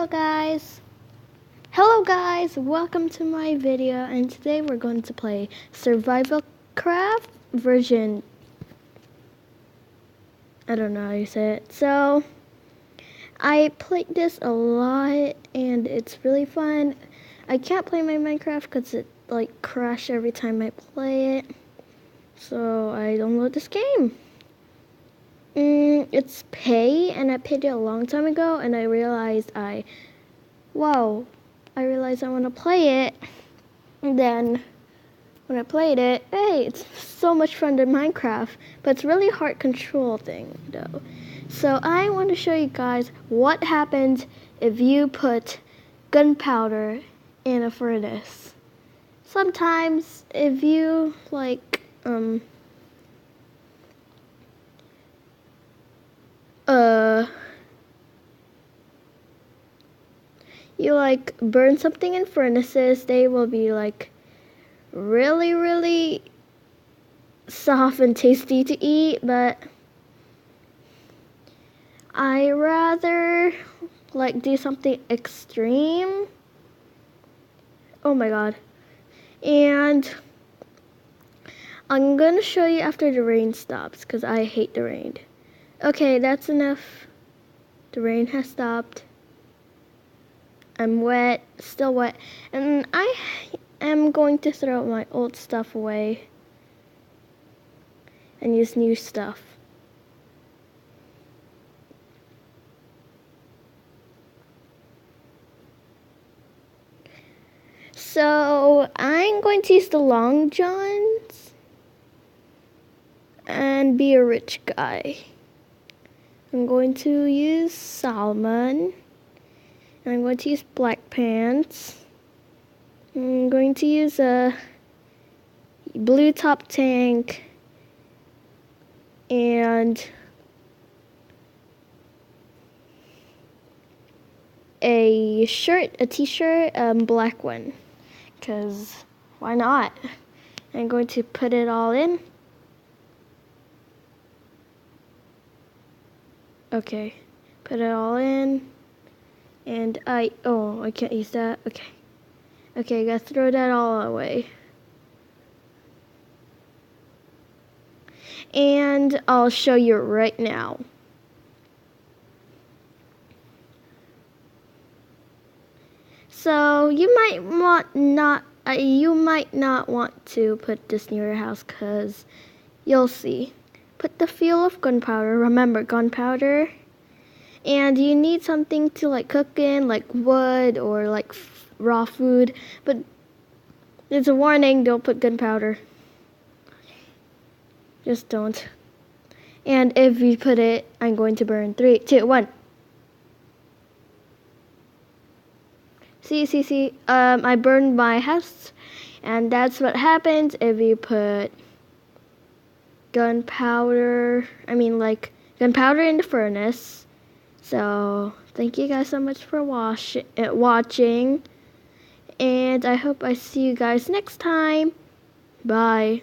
Hello guys, welcome to my video, and today we're going to play Survival Craft version, I don't know how you say it. So I played this a lot and it's really fun. I can't play my Minecraft because it like crashes every time I play it, so I download this game. It's pay, and I paid it a long time ago, and I realized I want to play it. And then when I played it, hey, it's so much fun than Minecraft, but it's really hard control thing though. So I want to show you guys what happens if you put gunpowder in a furnace. Sometimes if you you burn something in furnaces, they will be like really soft and tasty to eat, but I rather do something extreme. Oh my god. And I'm gonna show you after the rain stops, because I hate the rain. Okay, that's enough. The rain has stopped. I'm wet, still wet, and I am going to throw my old stuff away and use new stuff. So I'm going to use the Long Johns and be a rich guy. I'm going to use salmon. I'm going to use black pants. I'm going to use a blue top tank and a t-shirt, black one, because why not? I'm going to put it all in. Okay, put it all in. And I can't use that. Okay, I gotta throw that all away. And I'll show you right now. So you might not want to put this near your house, because you'll see. Put the fuel of gunpowder. Remember, gunpowder. And you need something to cook in, like wood or raw food. But there's a warning, don't put gunpowder. Just don't. And if you put it, I'm going to burn. 3, 2, 1. See, I burned my house. And that's what happens if you put gunpowder in the furnace. So thank you guys so much for watching, and I hope I see you guys next time. Bye.